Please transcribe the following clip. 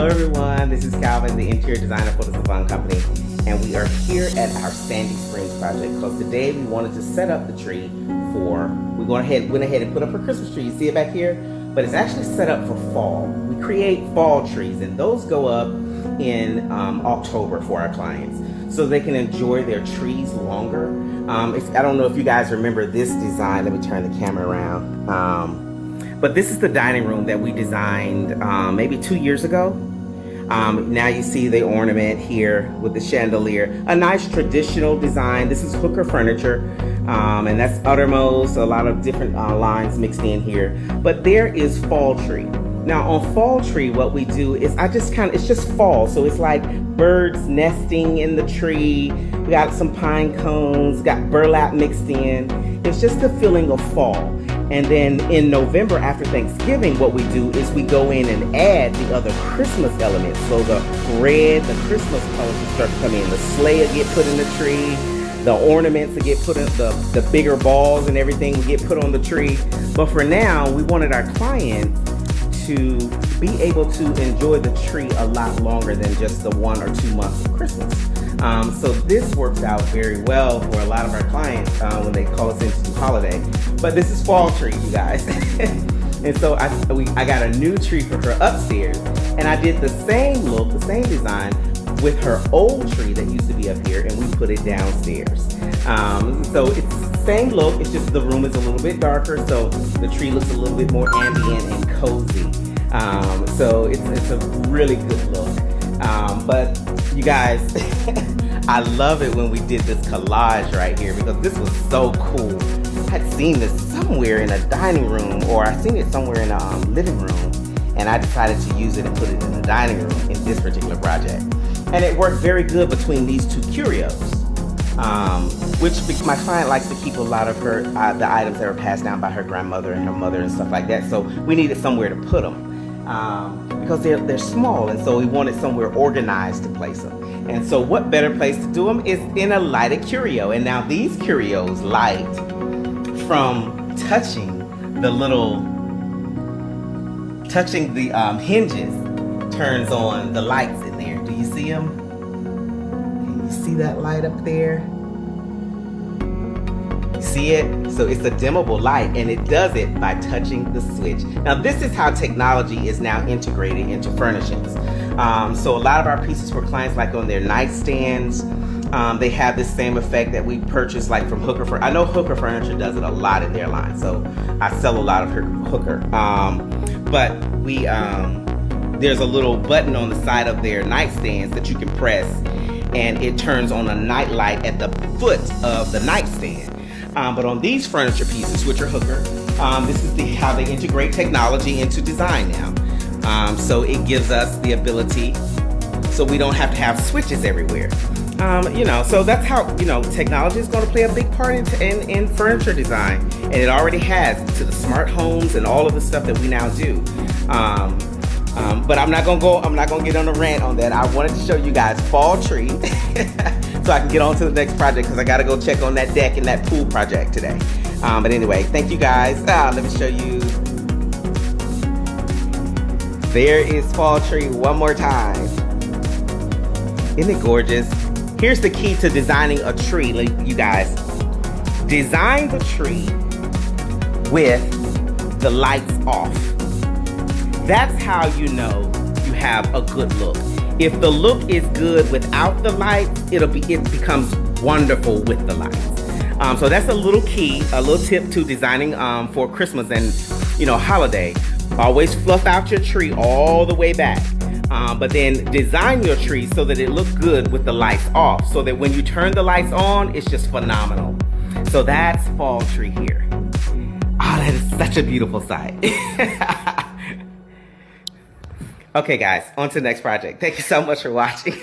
Hello everyone, this is Calvin, the interior designer for the VION company, and we are here at our Sandy Springs project because today we wanted to set up the tree we went ahead and put up a Christmas tree. You see it back here? But it's actually set up for fall. We create fall trees, and those go up in October for our clients so they can enjoy their trees longer. I don't know if you guys remember this design. Let me turn the camera around. But this is the dining room that we designed maybe 2 years ago. Now you see the ornament here with the chandelier. A nice traditional design. This is Hooker furniture, and that's Uttermost, a lot of different lines mixed in here. But there is fall tree. Now on fall tree, what we do is it's just fall. So it's like birds nesting in the tree. We got some pine cones, got burlap mixed in. It's just the feeling of fall. And then in November after Thanksgiving, what we do is we go in and add the other Christmas elements. So the red, the Christmas colors will start to come in. The sleigh will get put in the tree. The ornaments will get put in, the bigger balls and everything will get put on the tree. But for now, we wanted our clients to be able to enjoy the tree a lot longer than just the 1 or 2 months of Christmas. So this works out very well for a lot of our clients when they call us into the holiday. But this is fall tree, you guys. And so I got a new tree for her upstairs, and I did the same look, the same design with her old tree that used to be up here, and we put it downstairs. So it's the same look, it's just the room is a little bit darker, so the tree looks a little bit more ambient and cozy. So it's a really good look. But you guys, I love it when we did this collage right here because this was so cool. I'd seen this somewhere in a dining room, or I'd seen it somewhere in a living room, and I decided to use it and put it in the dining room in this particular project. And it worked very good between these two curios, which my client likes to keep a lot of her the items that were passed down by her grandmother and her mother and stuff like that. So we needed somewhere to put them. Because they're small, and so we wanted somewhere organized to place them. And so what better place to do them is in a lighted curio. And now these curios light from touching the hinges, turns on the lights in there. Do you see them? Can you see that light up there? See it? So it's a dimmable light, and it does it by touching the switch. Now this is how technology is now integrated into furnishings. So a lot of our pieces for clients, like on their nightstands, they have this same effect that we purchased like from Hooker. I know Hooker Furniture does it a lot in their line, so I sell a lot of Hooker. But there's a little button on the side of their nightstands that you can press, and it turns on a night light at the foot of the nightstand. But on these furniture pieces, which are Hooker, this is how they integrate technology into design now. So it gives us the ability, so we don't have to have switches everywhere. So that's how, technology is going to play a big part in furniture design, and it already has to the smart homes and all of the stuff that we now do. But I'm not gonna get on a rant on that. I wanted to show you guys fall tree so I can get on to the next project, because I gotta go check on that deck and that pool project today. But anyway, thank you guys. Let me show you. There is fall tree one more time. Isn't it gorgeous? Here's the key to designing a tree, you guys. Design the tree with the lights off. That's how you know you have a good look. If the look is good without the lights, it becomes wonderful with the lights. So that's a little key, a little tip to designing for Christmas and holiday. Always fluff out your tree all the way back. But then design your tree so that it looks good with the lights off, so that when you turn the lights on, it's just phenomenal. So that's fall tree here. Oh, that is such a beautiful sight. Okay guys, on to the next project. Thank you so much for watching.